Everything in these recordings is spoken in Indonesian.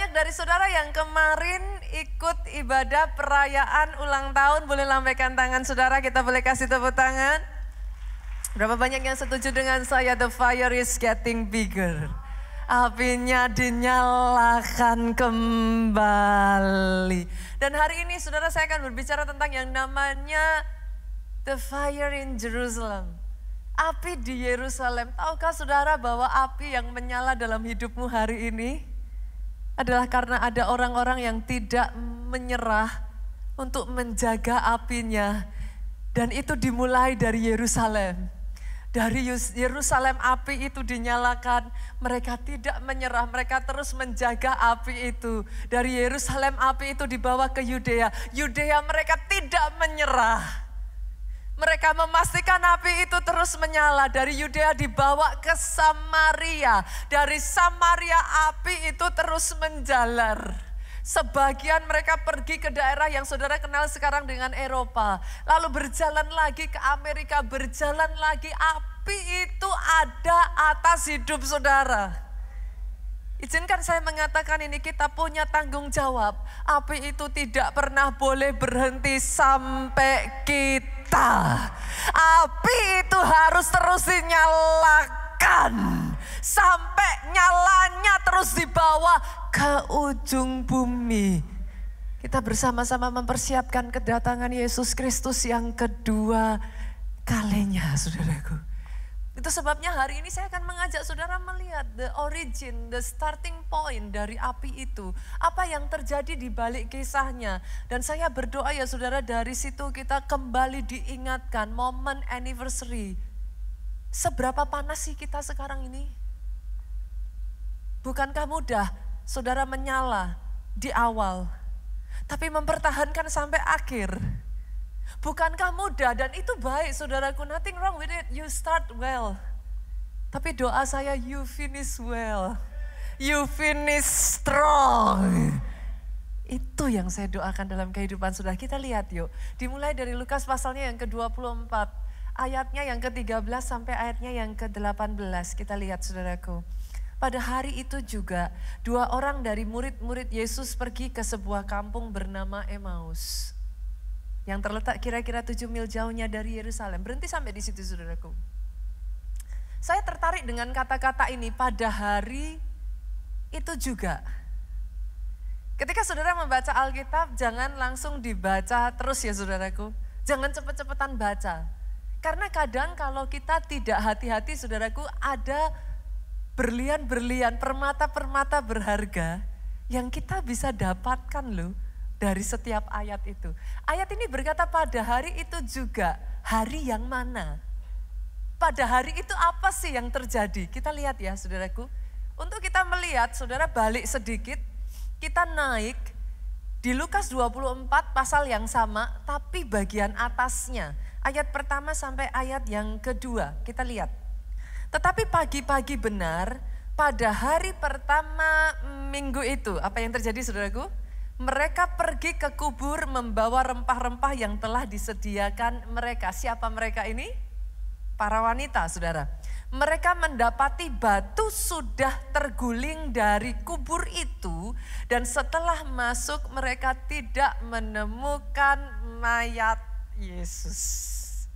banyak dari saudara yang kemarin ikut ibadah perayaan ulang tahun? Boleh lambaikan tangan saudara, kita boleh kasih tepuk tangan. Berapa banyak yang setuju dengan saya? The fire is getting bigger. Apinya dinyalakan kembali. Dan hari ini saudara, saya akan berbicara tentang yang namanya the fire in Jerusalem. Api di Yerusalem. Tahukah saudara bahwa api yang menyala dalam hidupmu hari ini adalah karena ada orang-orang yang tidak menyerah untuk menjaga apinya. Dan itu dimulai dari Yerusalem. Dari Yerusalem api itu dinyalakan, mereka tidak menyerah, mereka terus menjaga api itu. Dari Yerusalem api itu dibawa ke Yudea. Yudea mereka tidak menyerah. Mereka memastikan api itu terus menyala. Dari Yudea dibawa ke Samaria. Dari Samaria api itu terus menjalar. Sebagian mereka pergi ke daerah yang saudara kenal sekarang dengan Eropa. Lalu berjalan lagi ke Amerika, berjalan lagi. Api itu ada atas hidup saudara. Izinkan saya mengatakan ini, kita punya tanggung jawab. Api itu tidak pernah boleh berhenti sampai kita. Api itu harus terus dinyalakan. Sampai nyalanya terus dibawa ke ujung bumi. Kita bersama-sama mempersiapkan kedatangan Yesus Kristus yang kedua kalinya, saudaraku. Itu sebabnya hari ini saya akan mengajak saudara melihat the origin, the starting point dari api itu. Apa yang terjadi di balik kisahnya. Dan saya berdoa ya saudara, dari situ kita kembali diingatkan momen anniversary. Seberapa panas sih kita sekarang ini? Bukankah mudah saudara menyala di awal, tapi mempertahankan sampai akhir? Bukankah mudah dan itu baik saudaraku, nothing wrong with it, you start well. Tapi doa saya, you finish well, you finish strong. Itu yang saya doakan dalam kehidupan saudara. Kita lihat yuk, dimulai dari Lukas pasalnya yang ke-24, ayatnya yang ke-13 sampai ayatnya yang ke-18. Kita lihat saudaraku. Pada hari itu juga 2 orang dari murid-murid Yesus pergi ke sebuah kampung bernama Emmaus, yang terletak kira-kira 7 mil jauhnya dari Yerusalem. Berhenti sampai di situ saudaraku. Saya tertarik dengan kata-kata ini, pada hari itu juga. Ketika saudara membaca Alkitab, jangan langsung dibaca terus ya saudaraku. Jangan cepet-cepetan baca. Karena kadang kalau kita tidak hati-hati saudaraku, ada berlian-berlian, permata-permata berharga yang kita bisa dapatkan loh. Dari setiap ayat itu. Ayat ini berkata pada hari itu juga. Hari yang mana? Pada hari itu apa sih yang terjadi? Kita lihat ya saudaraku. Untuk kita melihat, saudara balik sedikit. Kita naik di Lukas 24 pasal yang sama. Tapi bagian atasnya. Ayat pertama sampai ayat yang kedua. Kita lihat. Tetapi pagi-pagi benar pada hari pertama minggu itu. Apa yang terjadi saudaraku? Mereka pergi ke kubur membawa rempah-rempah yang telah disediakan mereka. Siapa mereka ini? Para wanita, saudara. Mereka mendapati batu sudah terguling dari kubur itu. Dan setelah masuk mereka tidak menemukan mayat Yesus.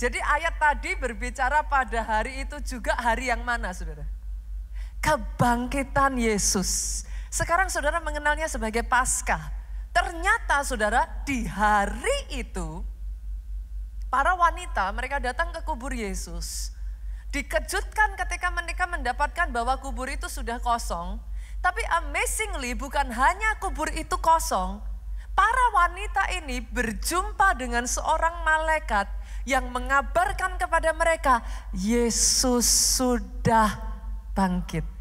Jadi ayat tadi berbicara pada hari itu juga hari yang mana, saudara? Kebangkitan Yesus. Sekarang saudara mengenalnya sebagai Paskah. Ternyata saudara di hari itu para wanita mereka datang ke kubur Yesus. Dikejutkan ketika mereka mendapatkan bahwa kubur itu sudah kosong. Tapi amazingly bukan hanya kubur itu kosong. Para wanita ini berjumpa dengan seorang malaikat yang mengabarkan kepada mereka Yesus sudah bangkit.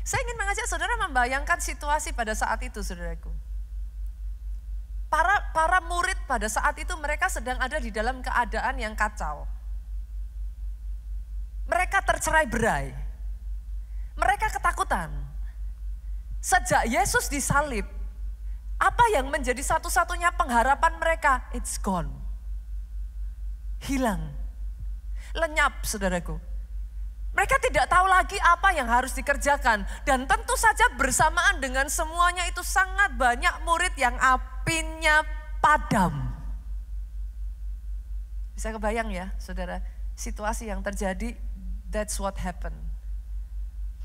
Saya ingin mengajak saudara membayangkan situasi pada saat itu saudaraku. Para murid pada saat itu mereka sedang ada di dalam keadaan yang kacau. Mereka tercerai-berai. Mereka ketakutan. Sejak Yesus disalib, apa yang menjadi satu-satunya pengharapan mereka? It's gone. Hilang. Lenyap saudaraku. Mereka tidak tahu lagi apa yang harus dikerjakan. Dan tentu saja bersamaan dengan semuanya itu sangat banyak murid yang apinya padam. Bisa kebayang ya saudara, situasi yang terjadi, that's what happened.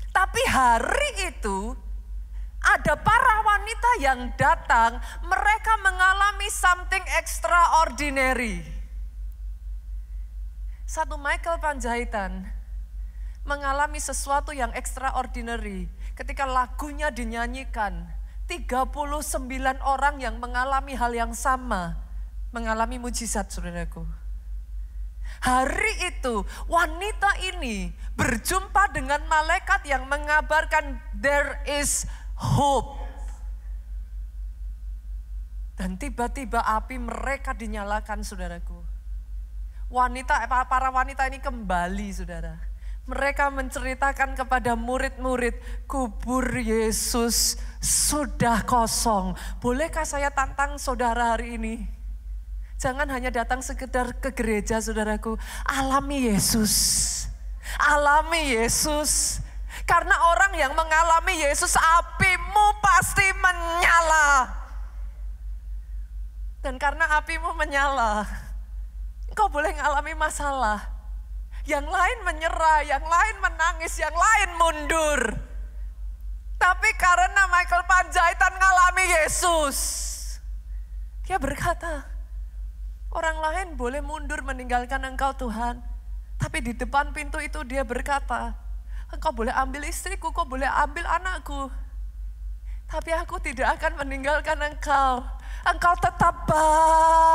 Tapi hari itu ada para wanita yang datang, mereka mengalami something extraordinary. Satu Michael Panjaitan mengalami sesuatu yang extraordinary ketika lagunya dinyanyikan. 39 orang yang mengalami hal yang sama, mengalami mujizat saudaraku. Hari itu wanita ini berjumpa dengan malaikat yang mengabarkan there is hope. Dan tiba-tiba api mereka dinyalakan saudaraku. Para wanita ini kembali saudara. Mereka menceritakan kepada murid-murid, kubur Yesus sudah kosong. Bolehkah saya tantang saudara hari ini? Jangan hanya datang sekedar ke gereja saudaraku. Alami Yesus. Alami Yesus. Karena orang yang mengalami Yesus, apimu pasti menyala. Dan karena apimu menyala, engkau boleh mengalami masalah. Yang lain menyerah, yang lain menangis, yang lain mundur. Tapi karena Michael Panjaitan mengalami Yesus, dia berkata, orang lain boleh mundur meninggalkan engkau Tuhan. Tapi di depan pintu itu dia berkata, engkau boleh ambil istriku, kau boleh ambil anakku. Tapi aku tidak akan meninggalkan engkau. Engkau tetap baik.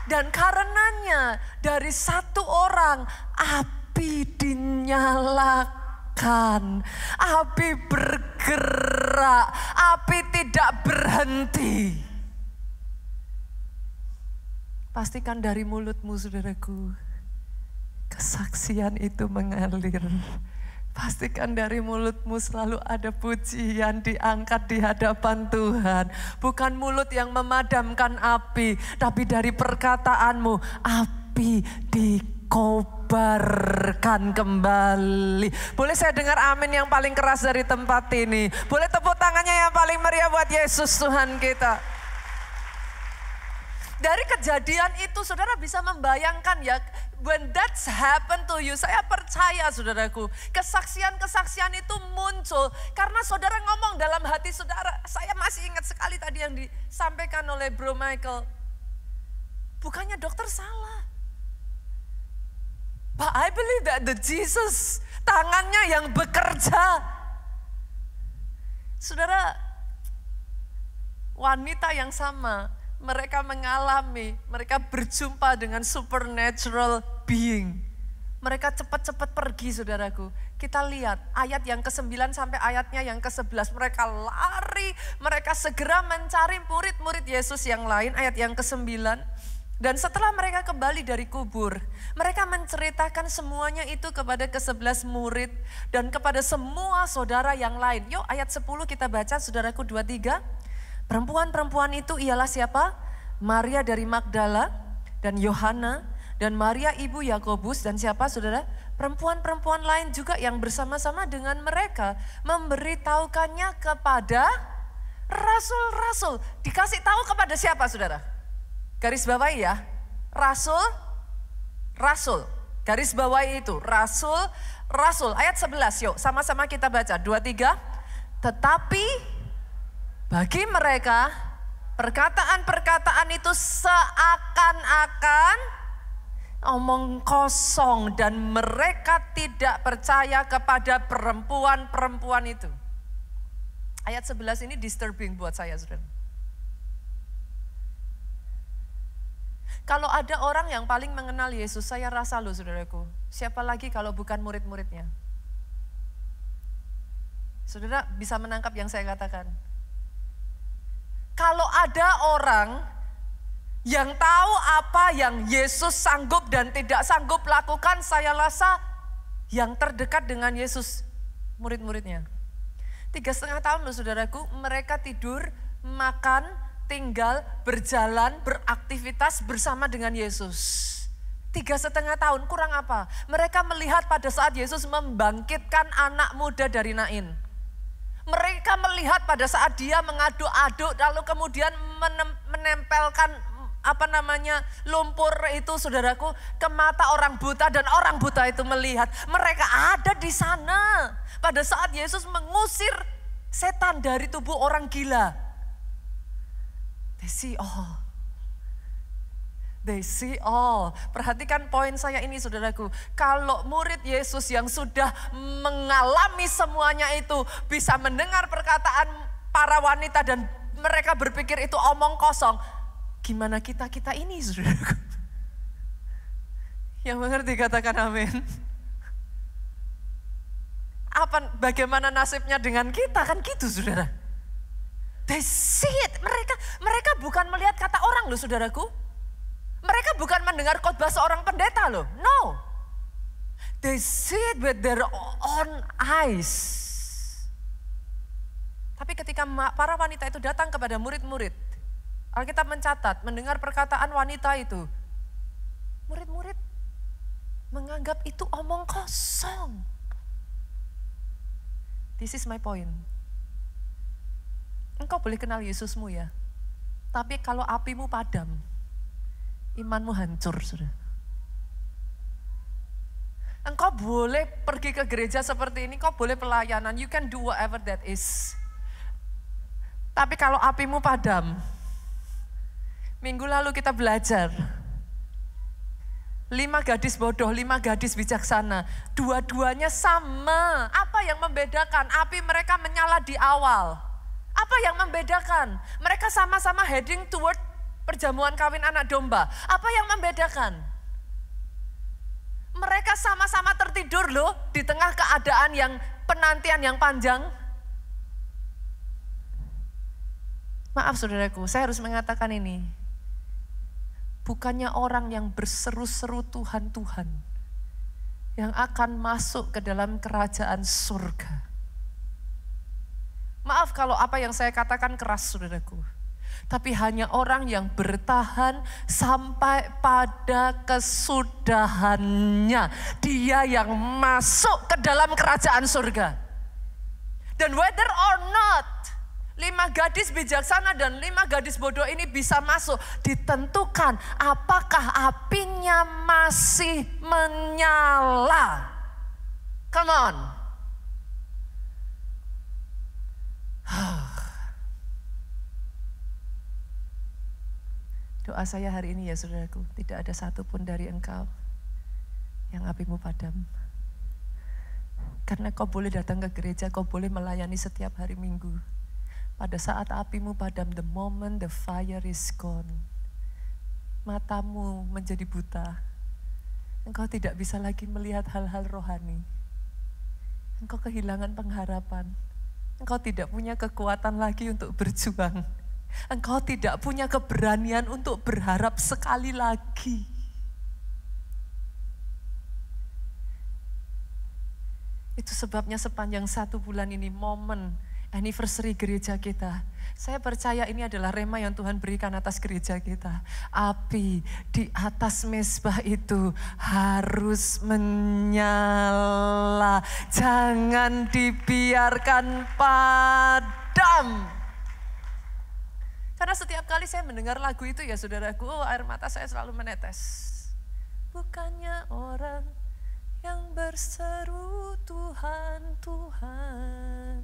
Dan karenanya dari satu orang api dinyalakan. Api bergerak, api tidak berhenti. Pastikan dari mulutmu saudaraku, kesaksian itu mengalir. Pastikan dari mulutmu selalu ada pujian diangkat di hadapan Tuhan. Bukan mulut yang memadamkan api, tapi dari perkataanmu api dikobarkan kembali. Boleh saya dengar amin yang paling keras dari tempat ini? Boleh tepuk tangannya yang paling meriah buat Yesus Tuhan kita. Dari kejadian itu saudara bisa membayangkan ya, when that's happened to you, saya percaya saudaraku, kesaksian-kesaksian itu muncul karena saudara ngomong dalam hati saudara. Saya masih ingat sekali tadi yang disampaikan oleh Bro Michael. Bukannya dokter salah, but I believe that the Jesus, tangannya yang bekerja. Saudara, wanita yang sama, mereka mengalami, mereka berjumpa dengan supernatural being. Mereka cepat-cepat pergi saudaraku. Kita lihat ayat yang ke-9 sampai ayatnya yang ke-11. Mereka lari, mereka segera mencari murid-murid Yesus yang lain. Ayat yang ke-9. Dan setelah mereka kembali dari kubur, mereka menceritakan semuanya itu kepada ke-11 murid dan kepada semua saudara yang lain. Yuk ayat 10 kita baca saudaraku 23. Perempuan-perempuan itu ialah siapa? Maria dari Magdala dan Yohana dan Maria ibu Yakobus dan siapa saudara? Perempuan-perempuan lain juga yang bersama-sama dengan mereka memberitahukannya kepada rasul-rasul. Dikasih tahu kepada siapa saudara? Garis bawahi ya. Rasul. Garis bawahi itu. Rasul. Ayat 11 yuk sama-sama kita baca. 23. Tetapi bagi mereka perkataan-perkataan itu seakan-akan omong kosong dan mereka tidak percaya kepada perempuan-perempuan itu. Ayat 11 ini disturbing buat saya saudara. Kalau ada orang yang paling mengenal Yesus, saya rasa loh saudaraku, siapa lagi kalau bukan murid-muridnya? Saudara bisa menangkap yang saya katakan? Kalau ada orang yang tahu apa yang Yesus sanggup dan tidak sanggup lakukan, saya rasa yang terdekat dengan Yesus murid-muridnya. 3,5 tahun loh saudaraku, mereka tidur, makan, tinggal, berjalan, beraktivitas bersama dengan Yesus. 3,5 tahun, kurang apa? Mereka melihat pada saat Yesus membangkitkan anak muda dari Nain. Mereka melihat pada saat dia mengaduk-aduk lalu kemudian menempelkan lumpur itu, saudaraku, ke mata orang buta dan orang buta itu melihat. Mereka ada di sana pada saat Yesus mengusir setan dari tubuh orang gila. They see all. They see all. Perhatikan poin saya ini, saudaraku. Kalau murid Yesus yang sudah mengalami semuanya itu bisa mendengar perkataan para wanita dan mereka berpikir itu omong kosong. Gimana kita ini, saudaraku? Yang mengerti katakan amin. Bagaimana nasibnya dengan kita, kan gitu, saudara. They see it. Mereka bukan melihat kata orang loh, saudaraku. Mereka bukan mendengar khotbah seorang pendeta loh. No. They see it with their own eyes. Tapi ketika para wanita itu datang kepada murid-murid, Alkitab mencatat, mendengar perkataan wanita itu, murid-murid menganggap itu omong kosong. This is my point. Engkau boleh kenal Yesusmu ya, tapi kalau apimu padam, imanmu hancur, saudara. Engkau boleh pergi ke gereja seperti ini, kau boleh pelayanan, you can do whatever that is. Tapi kalau apimu padam, minggu lalu kita belajar, 5 gadis bodoh, 5 gadis bijaksana, dua-duanya sama. Apa yang membedakan? Api mereka menyala di awal. Apa yang membedakan? Mereka sama-sama heading toward perjamuan kawin anak domba. Apa yang membedakan? Mereka sama-sama tertidur loh di tengah keadaan yang penantian yang panjang. Maaf saudaraku, saya harus mengatakan ini. Bukannya orang yang berseru-seru Tuhan, Tuhan yang akan masuk ke dalam kerajaan surga. Maaf kalau apa yang saya katakan keras, saudaraku. Tapi hanya orang yang bertahan sampai pada kesudahannya. Dia yang masuk ke dalam kerajaan surga. Dan whether or not 5 gadis bijaksana dan 5 gadis bodoh ini bisa masuk, ditentukan apakah apinya masih menyala. Come on. Doa saya hari ini ya saudaraku, tidak ada satupun dari engkau yang apimu padam. Karena kau boleh datang ke gereja, kau boleh melayani setiap hari Minggu. Pada saat apimu padam, the moment the fire is gone, matamu menjadi buta. Engkau tidak bisa lagi melihat hal-hal rohani. Engkau kehilangan pengharapan. Engkau tidak punya kekuatan lagi untuk berjuang. Engkau tidak punya keberanian untuk berharap sekali lagi. Itu sebabnya sepanjang 1 bulan ini momen anniversary gereja kita. Saya percaya ini adalah rema yang Tuhan berikan atas gereja kita. Api di atas mezbah itu harus menyala. Jangan dibiarkan padam. Karena setiap kali saya mendengar lagu itu ya saudaraku, air mata saya selalu menetes. Bukannya orang yang berseru Tuhan, Tuhan,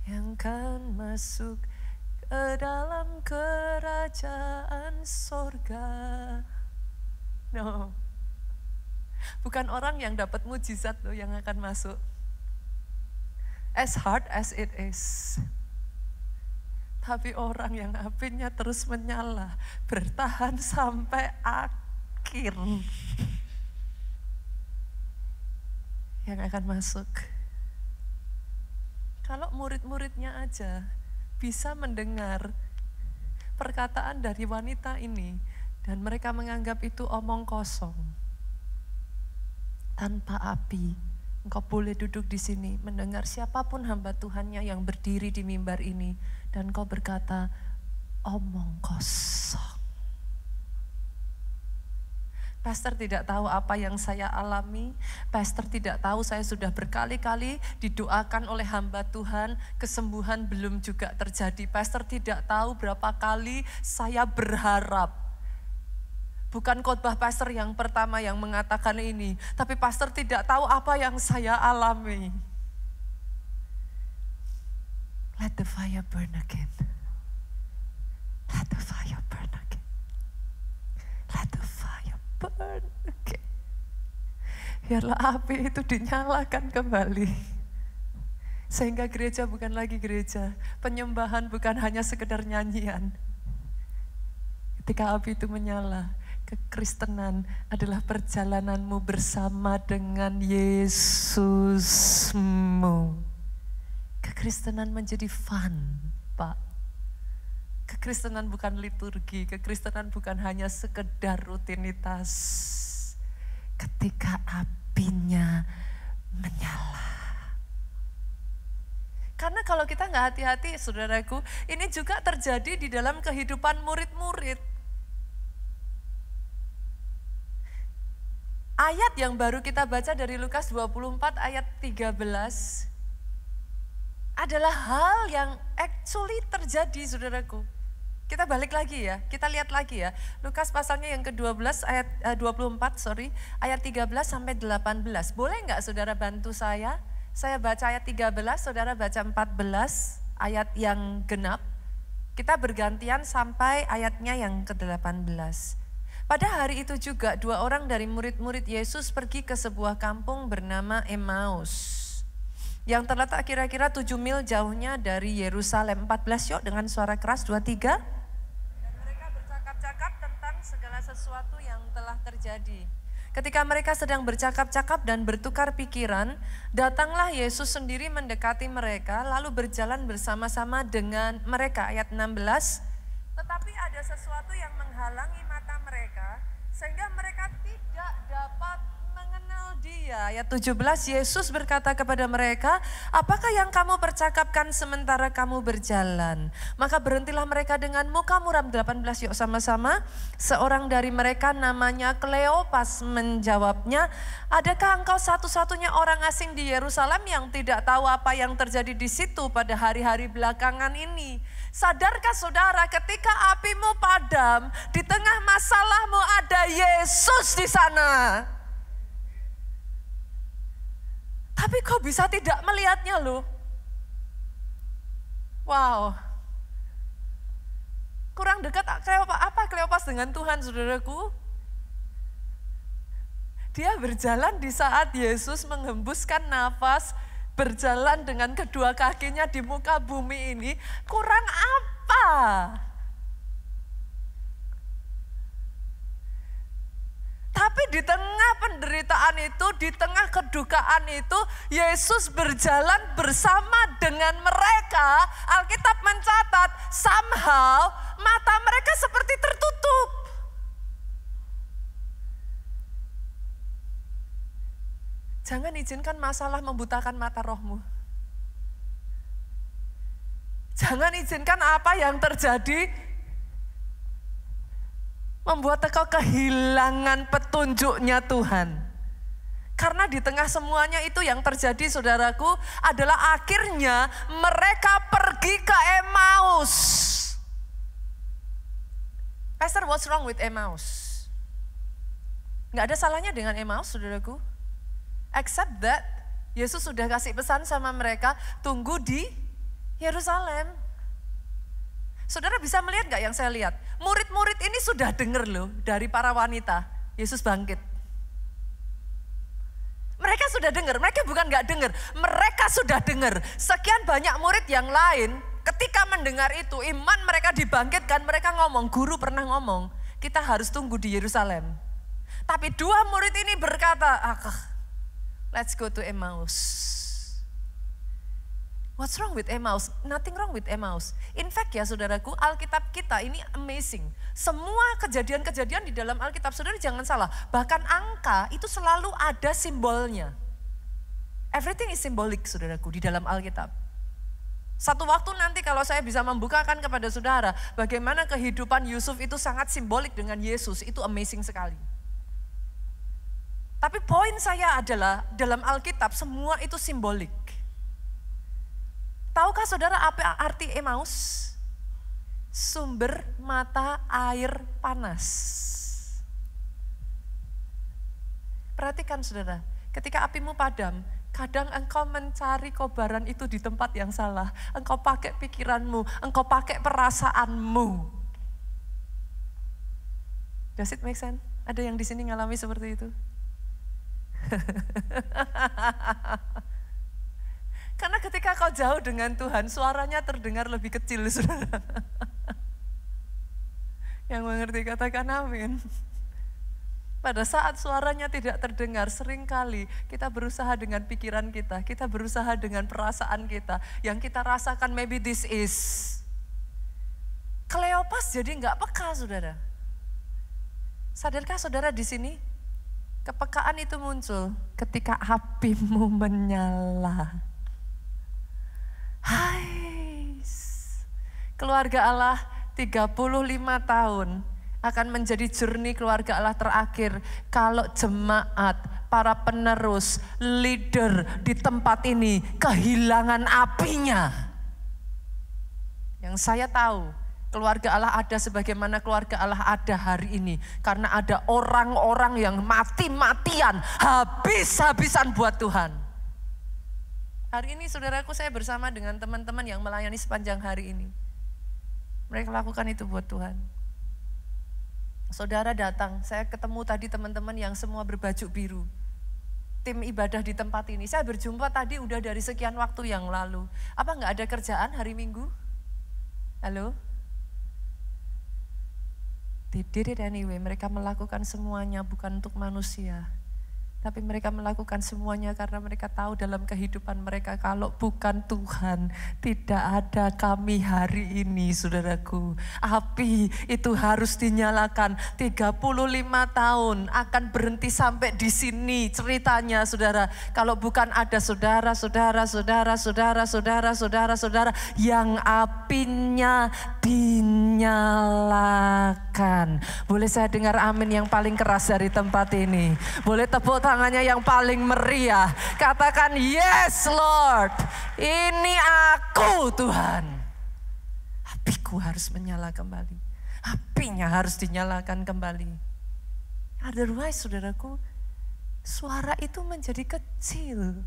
yang kan masuk ke dalam kerajaan sorga. No, bukan orang yang dapat mujizat loh yang akan masuk. As hard as it is. Tapi orang yang apinya terus menyala, bertahan sampai akhir, yang akan masuk. Kalau murid-muridnya aja bisa mendengar perkataan dari wanita ini, dan mereka menganggap itu omong kosong, tanpa api, engkau boleh duduk di sini mendengar siapapun hamba Tuhannya yang berdiri di mimbar ini, dan kau berkata, omong kosong. Pastor tidak tahu apa yang saya alami. Pastor tidak tahu saya sudah berkali-kali didoakan oleh hamba Tuhan. Kesembuhan belum juga terjadi. Pastor tidak tahu berapa kali saya berharap. Bukan khotbah pastor yang pertama yang mengatakan ini. Tapi pastor tidak tahu apa yang saya alami. Let the fire burn again. Let the fire burn again. Let the fire burn again. Biarlah api itu dinyalakan kembali. Sehingga gereja bukan lagi gereja. Penyembahan bukan hanya sekedar nyanyian. Ketika api itu menyala, kekristenan adalah perjalananmu bersama dengan Yesusmu. Kekristenan menjadi fun, Pak. Kekristenan bukan liturgi, kekristenan bukan hanya sekedar rutinitas. Ketika apinya menyala. Karena kalau kita nggak hati-hati, saudaraku, ini juga terjadi di dalam kehidupan murid-murid. Ayat yang baru kita baca dari Lukas 24 ayat 13 adalah hal yang actually terjadi, saudaraku. Kita balik lagi ya, kita lihat lagi ya. Lukas pasalnya yang ke-12 ayat ayat 13 sampai 18. Boleh nggak saudara bantu saya? Saya baca ayat 13, saudara baca 14 ayat yang genap. Kita bergantian sampai ayatnya yang ke-18. Pada hari itu juga 2 orang dari murid-murid Yesus pergi ke sebuah kampung bernama Emmaus. Yang terletak kira-kira 7 mil jauhnya dari Yerusalem. 14 yuk dengan suara keras, 2, 3. Dan mereka bercakap-cakap tentang segala sesuatu yang telah terjadi. Ketika mereka sedang bercakap-cakap dan bertukar pikiran, datanglah Yesus sendiri mendekati mereka lalu berjalan bersama-sama dengan mereka. Ayat 16. Tetapi ada sesuatu yang menghalangi mata mereka sehingga mereka tidak dapat mengenal Dia. Ayat 17, Yesus berkata kepada mereka, apakah yang kamu percakapkan sementara kamu berjalan? Maka berhentilah mereka dengan muka muram. 18 yuk sama-sama. Seorang dari mereka namanya Kleopas menjawabnya, adakah engkau satu-satunya orang asing di Yerusalem yang tidak tahu apa yang terjadi di situ pada hari-hari belakangan ini? Sadarkah saudara, ketika apimu padam, di tengah masalahmu ada Yesus di sana. Tapi kok bisa tidak melihatnya loh? Wow. Kurang dekat apa Kleopas dengan Tuhan, saudaraku? Dia berjalan di saat Yesus menghembuskan nafas, berjalan dengan kedua kakinya di muka bumi ini. Kurang apa? Tapi di tengah penderitaan itu, di tengah kedukaan itu, Yesus berjalan bersama dengan mereka. Alkitab mencatat, somehow mata mereka seperti tertutup. Jangan izinkan masalah membutakan mata rohmu. Jangan izinkan apa yang terjadi membuat engkau kehilangan petunjuknya Tuhan. Karena di tengah semuanya itu yang terjadi, saudaraku, adalah akhirnya mereka pergi ke Emmaus. Pastor, what's wrong with Emmaus? Nggak ada salahnya dengan Emmaus, saudaraku. Except that Yesus sudah kasih pesan sama mereka, tunggu di Yerusalem. Saudara bisa melihat gak yang saya lihat? Murid-murid ini sudah dengar loh dari para wanita, Yesus bangkit. Mereka sudah dengar, mereka bukan gak dengar, mereka sudah dengar. Sekian banyak murid yang lain ketika mendengar itu, iman mereka dibangkitkan, mereka ngomong, guru pernah ngomong, kita harus tunggu di Yerusalem. Tapi 2 murid ini berkata, let's go to Emmaus. What's wrong with Emmaus? Nothing wrong with Emmaus. In fact ya saudaraku, Alkitab kita ini amazing. Semua kejadian-kejadian di dalam Alkitab, saudara jangan salah. Bahkan angka itu selalu ada simbolnya. Everything is symbolic, saudaraku, di dalam Alkitab. Satu waktu nanti kalau saya bisa membukakan kepada saudara bagaimana kehidupan Yusuf itu sangat simbolik dengan Yesus, itu amazing sekali. Tapi poin saya adalah dalam Alkitab semua itu simbolik. Tahukah saudara apa arti Emmaus? Sumber mata air panas. Perhatikan saudara, ketika apimu padam, kadang engkau mencari kobaran itu di tempat yang salah. Engkau pakai pikiranmu, engkau pakai perasaanmu. Does it make sense? Ada yang di sini ngalami seperti itu? Karena ketika kau jauh dengan Tuhan, suaranya terdengar lebih kecil, saudara. Yang mengerti katakan amin. Pada saat suaranya tidak terdengar, seringkali kita berusaha dengan pikiran kita berusaha dengan perasaan kita. Yang kita rasakan maybe this is. Kleopas jadi nggak peka, saudara. Sadarkah saudara di sini? Kepekaan itu muncul ketika apimu menyala. Hai, keluarga Allah 35 tahun akan menjadi journey keluarga Allah terakhir kalau jemaat, para penerus, leader di tempat ini kehilangan apinya. Yang saya tahu, keluarga Allah ada sebagaimana keluarga Allah ada hari ini. Karena ada orang-orang yang mati-matian, habis-habisan buat Tuhan. Hari ini saudaraku, saya bersama dengan teman-teman yang melayani sepanjang hari ini. Mereka lakukan itu buat Tuhan. Saudara datang, saya ketemu tadi teman-teman yang semua berbaju biru. Tim ibadah di tempat ini. Saya berjumpa tadi udah dari sekian waktu yang lalu. Apa enggak ada kerjaan hari Minggu? Halo? They did it anyway, mereka melakukan semuanya bukan untuk manusia. Tapi mereka melakukan semuanya karena mereka tahu dalam kehidupan mereka kalau bukan Tuhan tidak ada kami hari ini, saudaraku. Api itu harus dinyalakan. 35 tahun akan berhenti sampai di sini ceritanya, saudara. Kalau bukan ada saudara yang apinya dinyalakan. Boleh saya dengar amin yang paling keras dari tempat ini? Boleh tepuk tangannya yang paling meriah. Katakan, yes Lord, ini aku Tuhan. Apiku harus menyala kembali. Apinya harus dinyalakan kembali. Otherwise, saudaraku, suara itu menjadi kecil.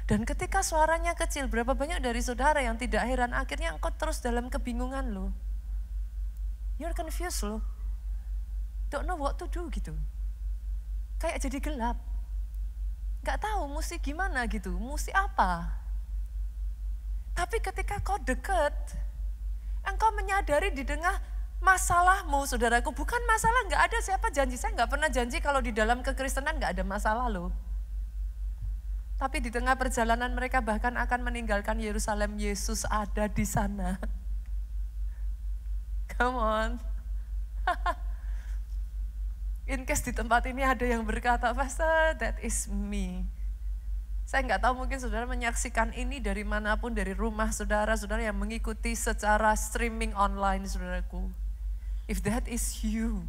Dan ketika suaranya kecil, berapa banyak dari saudara yang tidak heran, akhirnya engkau terus dalam kebingungan loh. You're confused loh. Don't know what to do gitu. Kayak jadi gelap. Gak tahu mesti gimana gitu, mesti apa. Tapi ketika kau dekat, engkau menyadari di tengah masalahmu, saudaraku. Bukan masalah, gak ada siapa janji. Saya gak pernah janji kalau di dalam kekristenan gak ada masalah loh. Tapi di tengah perjalanan mereka bahkan akan meninggalkan Yerusalem, Yesus ada di sana. Come on. In case di tempat ini ada yang berkata, Pastor, that is me. Saya nggak tahu, mungkin saudara menyaksikan ini dari manapun, dari rumah saudara yang mengikuti secara streaming online, saudaraku. If that is you,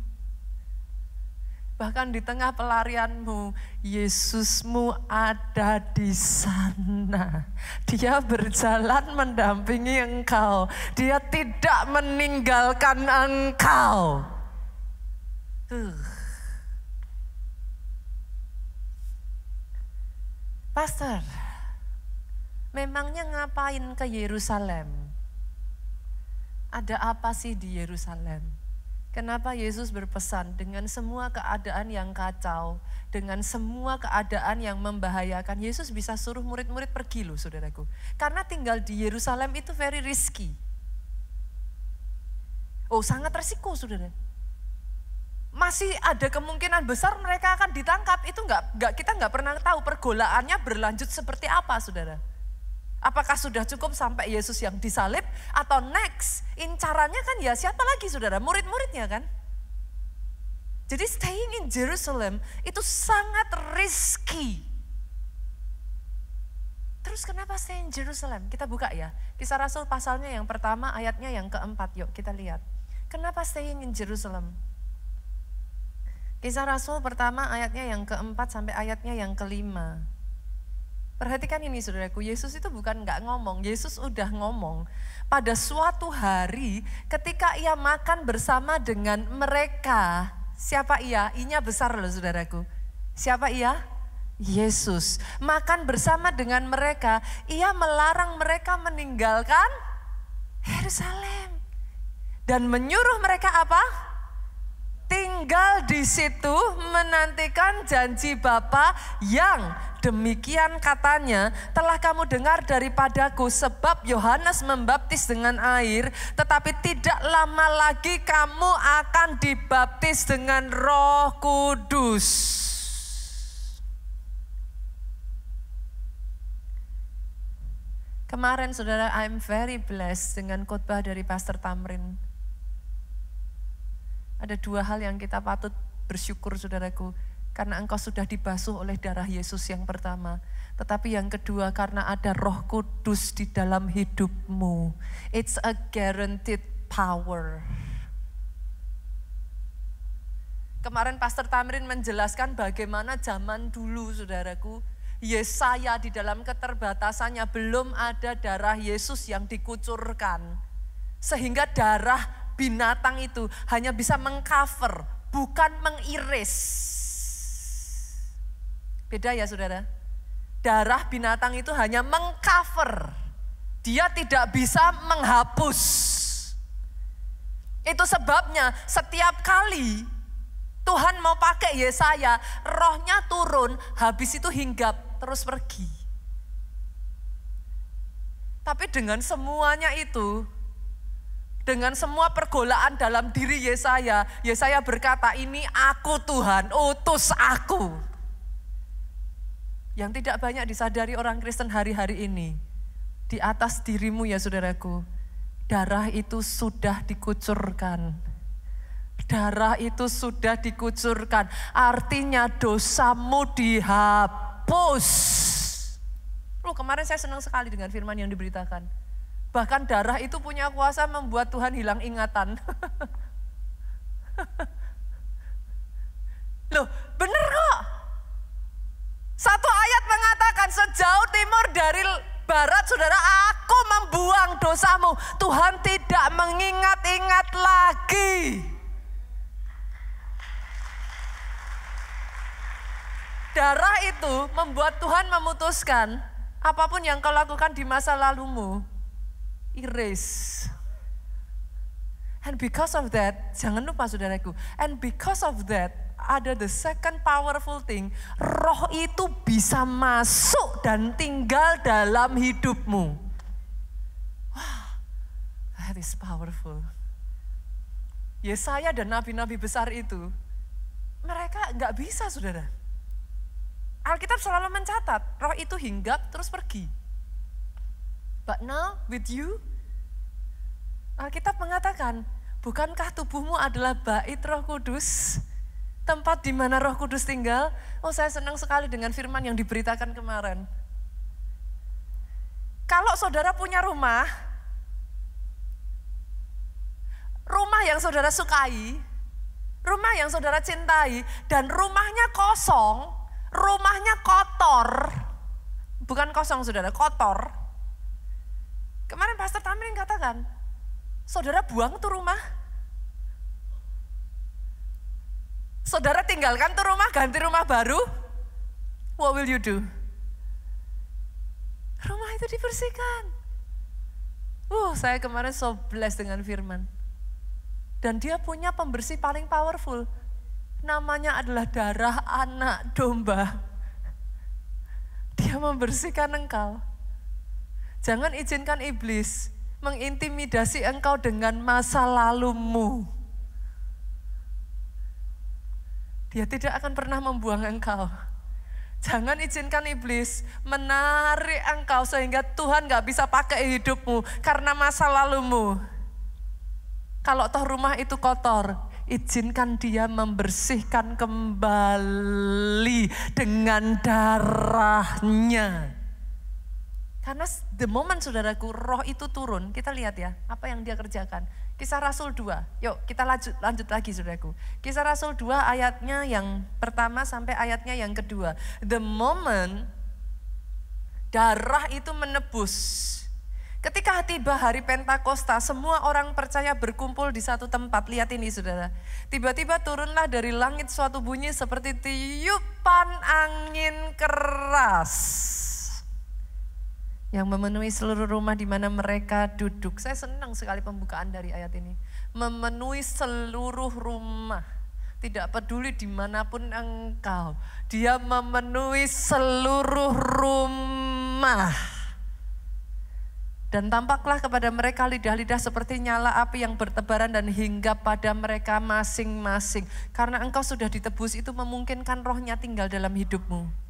bahkan di tengah pelarianmu, Yesusmu ada di sana. Dia berjalan mendampingi engkau. Dia tidak meninggalkan engkau. Pastor, memangnya ngapain ke Yerusalem? Ada apa sih di Yerusalem? Kenapa Yesus berpesan dengan semua keadaan yang kacau, dengan semua keadaan yang membahayakan, Yesus bisa suruh murid-murid pergi loh, saudaraku. Karena tinggal di Yerusalem itu very risky. Oh, sangat resiko, saudara. Masih ada kemungkinan besar mereka akan ditangkap. Itu kita nggak pernah tahu pergolaannya berlanjut seperti apa, saudara. Apakah sudah cukup sampai Yesus yang disalib atau next incarannya kan ya siapa lagi, saudara? Murid-muridnya kan. Jadi staying in Jerusalem itu sangat risky. Terus kenapa stay in Jerusalem? Kita buka ya. Kisah Rasul pasalnya yang pertama, ayatnya yang keempat. Yuk kita lihat. Kenapa staying in Jerusalem? Kisah Rasul pertama ayatnya yang keempat sampai ayatnya yang kelima. Perhatikan ini saudaraku, Yesus itu bukan nggak ngomong, Yesus udah ngomong. Pada suatu hari ketika ia makan bersama dengan mereka. Siapa ia? I-nya besar loh saudaraku. Siapa ia? Yesus. Makan bersama dengan mereka, ia melarang mereka meninggalkan Yerusalem. Dan menyuruh mereka apa? Tinggal di situ menantikan janji Bapa yang demikian katanya, telah kamu dengar daripadaku, sebab Yohanes membaptis dengan air, tetapi tidak lama lagi kamu akan dibaptis dengan Roh Kudus. Kemarin saudara, I'm very blessed dengan khotbah dari Pastor Tamrin. Ada dua hal yang kita patut bersyukur saudaraku. Karena engkau sudah dibasuh oleh darah Yesus yang pertama. Tetapi yang kedua, karena ada Roh Kudus di dalam hidupmu. It's a guaranteed power. Kemarin Pastor Tamrin menjelaskan bagaimana zaman dulu saudaraku. Yesaya di dalam keterbatasannya belum ada darah Yesus yang dikucurkan. Sehingga darah binatang itu hanya bisa mengcover, bukan mengiris. Beda ya saudara. Darah binatang itu hanya mengcover. Dia tidak bisa menghapus. Itu sebabnya setiap kali Tuhan mau pakai Yesaya, rohnya turun, habis itu hinggap, terus pergi. Tapi dengan semuanya itu, dengan semua pergolaan dalam diri Yesaya, Yesaya berkata, ini aku Tuhan, utus aku. Yang tidak banyak disadari orang Kristen hari-hari ini, di atas dirimu ya saudaraku, darah itu sudah dikucurkan. Darah itu sudah dikucurkan, artinya dosamu dihapus. Kemarin saya senang sekali dengan firman yang diberitakan. Bahkan darah itu punya kuasa membuat Tuhan hilang ingatan. Loh, bener kok. Satu ayat mengatakan sejauh timur dari barat saudara, aku membuang dosamu. Tuhan tidak mengingat-ingat lagi. Darah itu membuat Tuhan memutuskan apapun yang kau lakukan di masa lalumu, erase. And because of that, jangan lupa saudaraku, and because of that, ada the second powerful thing, roh itu bisa masuk dan tinggal dalam hidupmu. Wah, that is powerful. Yesaya dan nabi-nabi besar itu, mereka nggak bisa saudara. Alkitab selalu mencatat, roh itu hinggap terus pergi. But now with you, Alkitab mengatakan, bukankah tubuhmu adalah bait Roh Kudus? Tempat di mana Roh Kudus tinggal? Oh, saya senang sekali dengan firman yang diberitakan kemarin. Kalau saudara punya rumah yang saudara sukai, rumah yang saudara cintai, dan rumahnya kosong, rumahnya kotor, bukan kosong saudara, kotor. Kemarin Pastor Tamrin katakan, saudara buang tuh rumah. Saudara tinggalkan tuh rumah, ganti rumah baru. What will you do? Rumah itu dibersihkan. Saya kemarin so blessed dengan firman. Dan dia punya pembersih paling powerful. Namanya adalah darah anak domba. Dia membersihkan engkau. Jangan izinkan iblis mengintimidasi engkau dengan masa lalumu. Dia tidak akan pernah membuang engkau. Jangan izinkan iblis menarik engkau sehingga Tuhan gak bisa pakai hidupmu karena masa lalumu. Kalau toh rumah itu kotor, izinkan dia membersihkan kembali dengan darahnya. Karena the moment saudaraku roh itu turun, kita lihat ya apa yang dia kerjakan. Kisah Rasul 2, yuk kita lanjut lagi saudaraku. Kisah Rasul 2 ayatnya yang pertama sampai ayatnya yang kedua. The moment darah itu menebus. Ketika tiba hari Pentakosta, semua orang percaya berkumpul di satu tempat. Lihat ini saudara. Tiba-tiba turunlah dari langit suatu bunyi seperti tiupan angin keras. Yang memenuhi seluruh rumah di mana mereka duduk. Saya senang sekali pembukaan dari ayat ini. Memenuhi seluruh rumah. Tidak peduli dimanapun engkau. Dia memenuhi seluruh rumah. Dan tampaklah kepada mereka lidah-lidah seperti nyala api yang bertebaran dan hinggap pada mereka masing-masing. Karena engkau sudah ditebus, itu memungkinkan rohnya tinggal dalam hidupmu.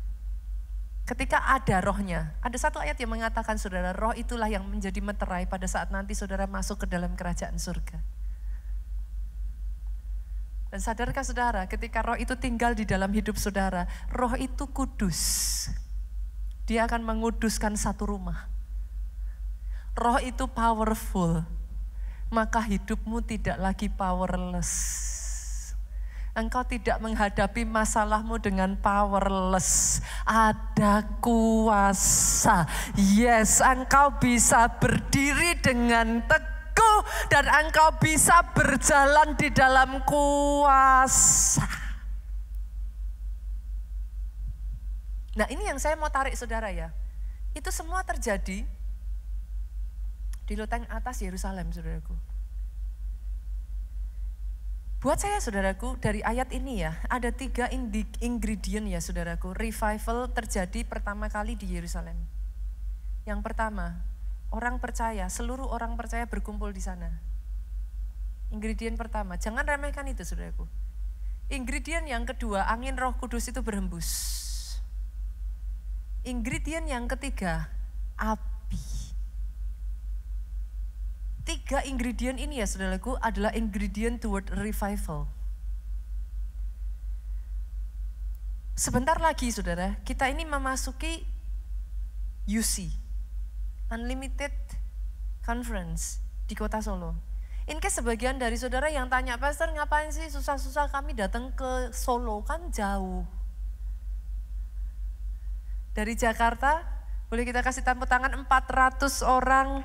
Ketika ada rohnya, ada satu ayat yang mengatakan saudara, roh itulah yang menjadi meterai pada saat nanti saudara masuk ke dalam kerajaan surga. Dan sadarkah saudara, ketika roh itu tinggal di dalam hidup saudara, roh itu kudus. Dia akan menguduskan satu rumah. Roh itu powerful, maka hidupmu tidak lagi powerless. Engkau tidak menghadapi masalahmu dengan powerless. Ada kuasa. Yes, engkau bisa berdiri dengan teguh dan engkau bisa berjalan di dalam kuasa. Nah, ini yang saya mau tarik saudara ya. Itu semua terjadi di loteng atas Yerusalem, saudaraku. Buat saya, saudaraku, dari ayat ini ya, ada 3 ingredient ya, saudaraku. Revival terjadi pertama kali di Yerusalem. Yang pertama, orang percaya, seluruh orang percaya berkumpul di sana. Ingredient pertama, jangan remehkan itu, saudaraku. Ingredient yang kedua, angin Roh Kudus itu berhembus. Ingredient yang ketiga, api. 3 ingredient ini ya saudaraku adalah ingredient toward revival. Sebentar lagi saudara, kita ini memasuki UC, Unlimited Conference di Kota Solo. In case sebagian dari saudara yang tanya, Pastor ngapain sih susah-susah kami datang ke Solo, kan jauh. Dari Jakarta, boleh kita kasih tepuk tangan 400 orang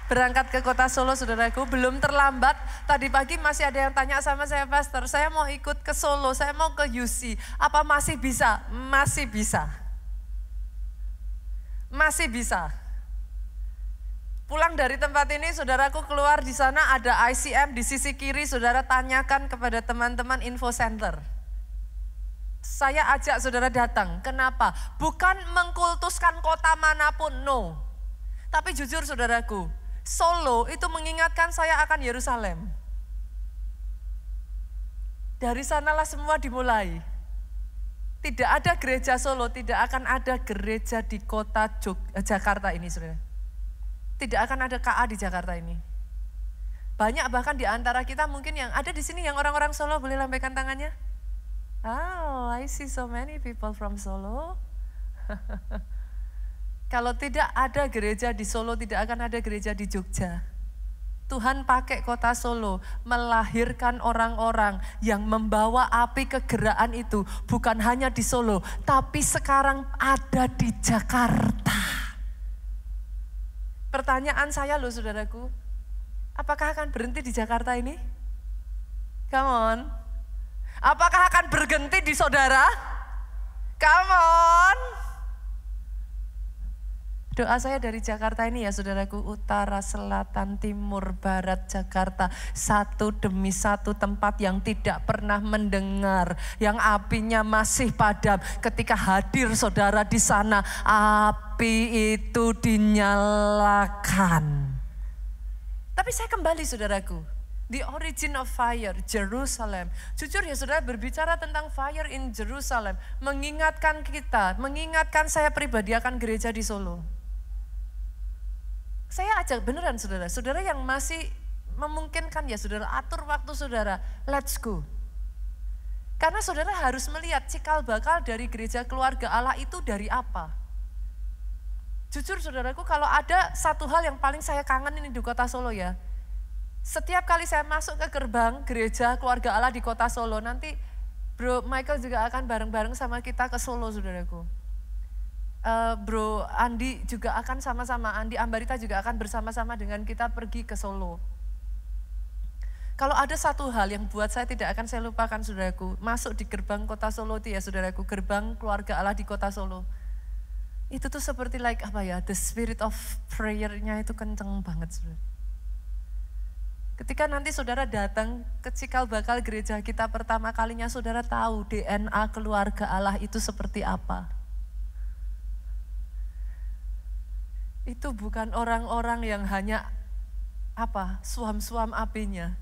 berangkat ke Kota Solo, saudaraku. Belum terlambat. Tadi pagi masih ada yang tanya sama saya, Pastor, saya mau ikut ke Solo, saya mau ke UC. Apa masih bisa? Masih bisa. Masih bisa. Pulang dari tempat ini, saudaraku keluar di sana ada ICM di sisi kiri, saudara tanyakan kepada teman-teman info center. Saya ajak saudara datang. Kenapa? Bukan mengkultuskan kota manapun, no. Tapi jujur saudaraku, Solo itu mengingatkan saya akan Yerusalem. Dari sanalah semua dimulai. Tidak ada gereja Solo, tidak akan ada gereja di kota Jakarta ini, saudara. Tidak akan ada KA di Jakarta ini. Banyak bahkan di antara kita mungkin yang ada di sini yang orang-orang Solo, boleh lambaikan tangannya? Oh, I see so many people from Solo. Kalau tidak ada gereja di Solo, tidak akan ada gereja di Jogja. Tuhan pakai kota Solo melahirkan orang-orang yang membawa api kegeraan itu. Bukan hanya di Solo, tapi sekarang ada di Jakarta. Pertanyaan saya loh saudaraku, apakah akan berhenti di Jakarta ini? Come on. Apakah akan berhenti di saudara? Come on. Doa saya dari Jakarta ini ya saudaraku, utara, selatan, timur, barat Jakarta, satu demi satu tempat yang tidak pernah mendengar, yang apinya masih padam. Ketika hadir saudara di sana, api itu dinyalakan. Tapi saya kembali saudaraku, the origin of fire, Jerusalem. Jujur ya saudara, berbicara tentang fire in Jerusalem, mengingatkan kita, mengingatkan saya pribadi akan gereja di Solo. Saya ajak beneran saudara, saudara yang masih memungkinkan ya saudara, atur waktu saudara, let's go. Karena saudara harus melihat cikal bakal dari gereja keluarga Allah itu dari apa. Jujur saudaraku, kalau ada satu hal yang paling saya kangen ini di kota Solo ya. Setiap kali saya masuk ke gerbang gereja Keluarga Allah di kota Solo, nanti Bro Michael juga akan bareng-bareng sama kita ke Solo saudaraku. Bro Andi juga akan sama-sama, Andi Ambarita juga akan bersama-sama dengan kita pergi ke Solo. Kalau ada satu hal yang buat saya tidak akan saya lupakan saudaraku, masuk di gerbang kota Solo itu ya saudaraku, gerbang Keluarga Allah di kota Solo. Itu tuh seperti like apa ya, the spirit of prayer-nya itu kenceng banget saudara. Ketika nanti saudara datang ke cikal bakal gereja kita pertama kalinya, saudara tahu DNA Keluarga Allah itu seperti apa. Itu bukan orang-orang yang hanya apa, suam-suam apinya.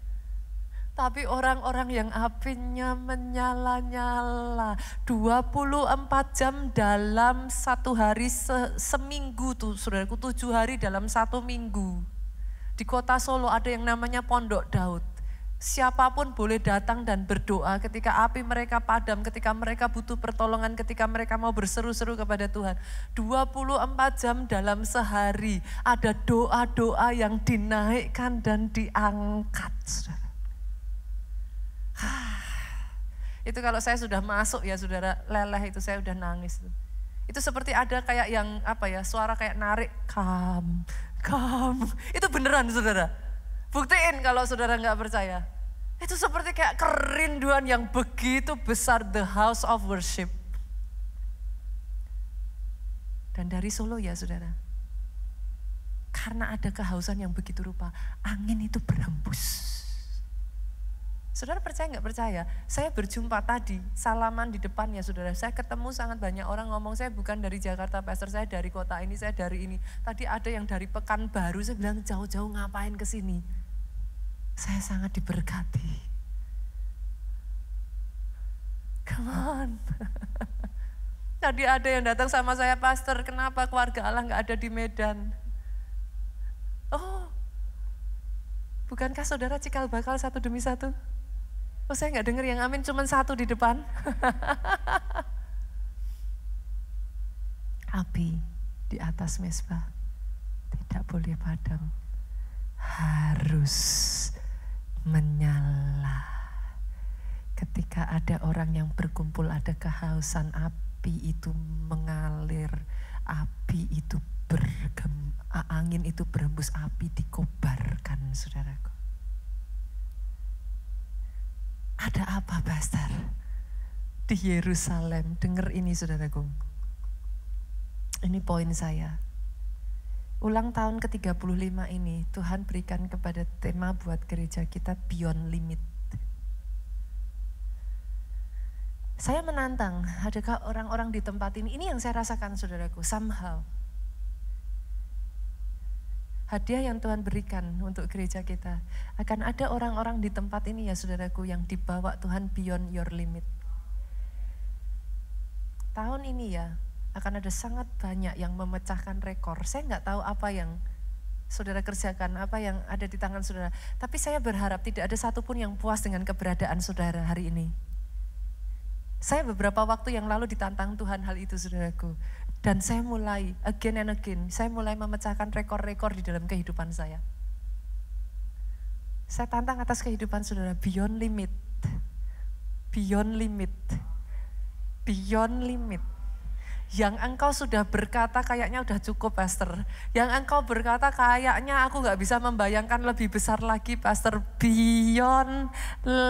Tapi orang-orang yang apinya menyala-nyala 24 jam dalam satu hari seminggu tuh saudaraku, 7 hari dalam satu minggu. Di kota Solo ada yang namanya Pondok Daud. Siapapun boleh datang dan berdoa ketika api mereka padam, ketika mereka butuh pertolongan, ketika mereka mau berseru-seru kepada Tuhan. 24 jam dalam sehari ada doa-doa yang dinaikkan dan diangkat saudara. Itu kalau saya sudah masuk ya saudara, leleh itu saya udah nangis. Itu seperti ada kayak yang apa ya, suara kayak narik, come. Itu beneran saudara. Buktiin kalau saudara nggak percaya. Itu seperti kayak kerinduan yang begitu besar, the house of worship. Dan dari Solo ya saudara, karena ada kehausan yang begitu rupa, angin itu berhembus. Saudara percaya nggak percaya? Saya berjumpa tadi, salaman di depannya saudara. Saya ketemu sangat banyak orang ngomong, saya bukan dari Jakarta Pastor, saya dari kota ini, saya dari ini. Tadi ada yang dari Pekanbaru, saya bilang jauh-jauh ngapain ke sini? Saya sangat diberkati. Come on. Tadi ada yang datang sama saya, Pastor, kenapa Keluarga Allah nggak ada di Medan? Oh, bukankah saudara cikal bakal satu demi satu? Oh saya nggak dengar yang amin, cuma satu di depan. Api di atas mezbah tidak boleh padam, harus menyala. Ketika ada orang yang berkumpul, ada kehausan, api itu mengalir, api itu angin itu berhembus, api dikobarkan saudaraku. Ada apa Pastor? Di Yerusalem, dengar ini saudaraku. Ini poin saya. Ulang tahun ke-35 ini Tuhan berikan kepada tema buat gereja kita Beyond Limit. Saya menantang, adakah orang-orang di tempat ini yang saya rasakan saudaraku, somehow. Hadiah yang Tuhan berikan untuk gereja kita. Akan ada orang-orang di tempat ini ya saudaraku yang dibawa Tuhan beyond your limit. Tahun ini ya akan ada sangat banyak yang memecahkan rekor. Saya nggak tahu apa yang saudara kerjakan, apa yang ada di tangan saudara. Tapi saya berharap tidak ada satupun yang puas dengan keberadaan saudara hari ini. Saya beberapa waktu yang lalu ditantang Tuhan hal itu saudaraku. Dan saya mulai again and again, saya mulai memecahkan rekor-rekor di dalam kehidupan saya. Saya tantang atas kehidupan saudara, beyond limit. Beyond limit. Beyond limit. Yang engkau sudah berkata kayaknya udah cukup Pastor. Yang engkau berkata kayaknya aku gak bisa membayangkan lebih besar lagi Pastor. Beyond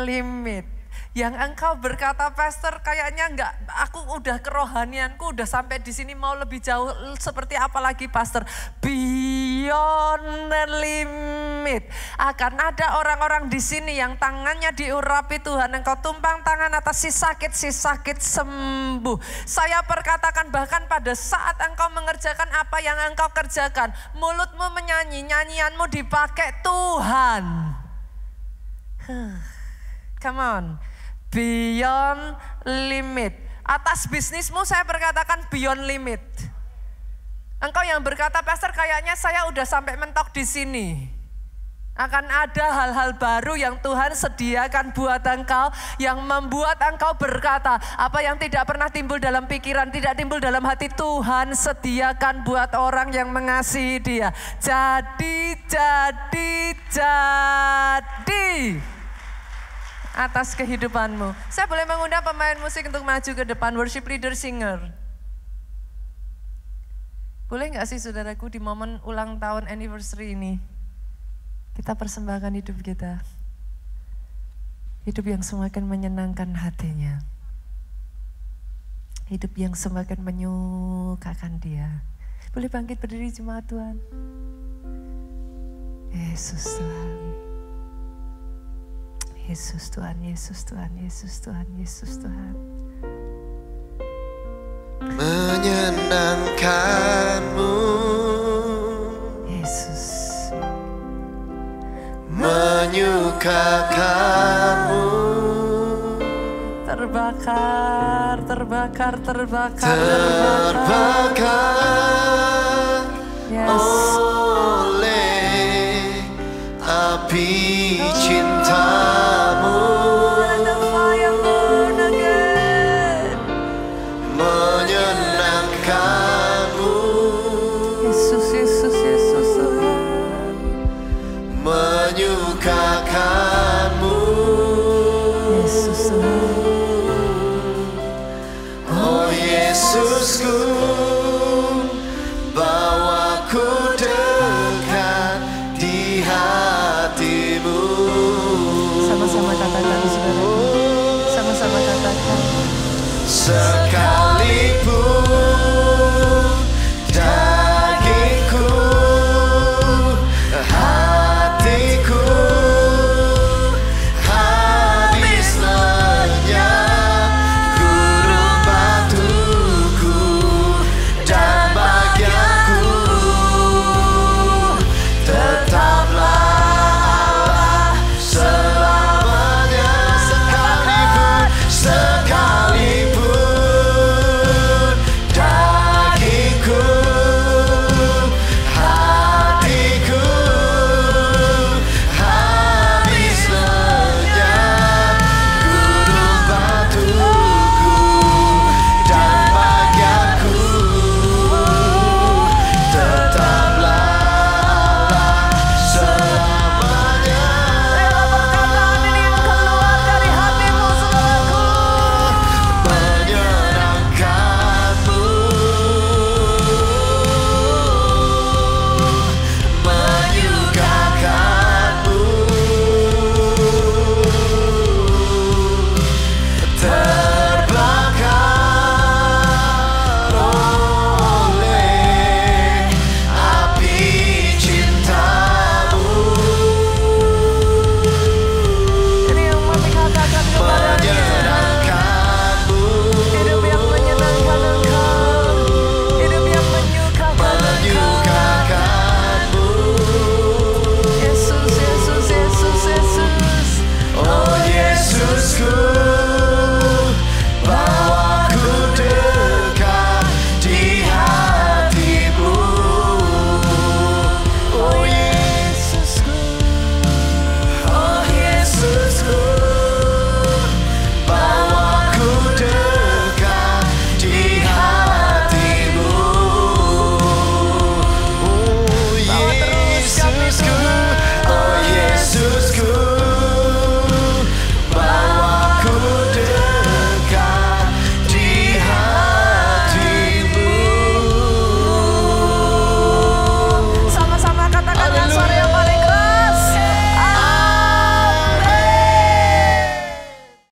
limit. Yang engkau berkata Pastor kayaknya enggak, aku udah kerohanianku udah sampai di sini, mau lebih jauh seperti apa lagi Pastor? Beyond limit. Akan ada orang-orang di sini yang tangannya diurapi Tuhan, engkau tumpang tangan atas si sakit sembuh. Saya perkatakan bahkan pada saat engkau mengerjakan apa yang engkau kerjakan, mulutmu menyanyi, nyanyianmu dipakai Tuhan. Come on, beyond limit. Atas bisnismu saya berkatakan beyond limit. Engkau yang berkata Pastor kayaknya saya udah sampai mentok di sini. Akan ada hal-hal baru yang Tuhan sediakan buat engkau, yang membuat engkau berkata, apa yang tidak pernah timbul dalam pikiran, tidak timbul dalam hati, Tuhan sediakan buat orang yang mengasihi Dia. Jadi atas kehidupanmu. Saya boleh mengundang pemain musik untuk maju ke depan, worship leader, singer. Boleh gak sih saudaraku di momen ulang tahun anniversary ini, kita persembahkan hidup kita. Hidup yang semakin menyenangkan hatinya. Hidup yang semakin menyukakan Dia. Boleh bangkit berdiri jemaat Tuhan. Yesus Tuhan. Yesus Tuhan, Yesus Tuhan, Yesus Tuhan, Yesus Tuhan. Menyenangkanmu, Yesus. Menyukakanmu, terbakar, terbakar, terbakar, terbakar yes. Oleh api cintamu. Let the fire burn again. Menyenangkanmu, Yesus, Yesus, Yesus Tuhan. Menyukakanmu, Yesus Tuhan. oh Yesusku, bawaku dekat di hatimu. Sama-sama katakan saudara. Sama-sama katakan. Sekali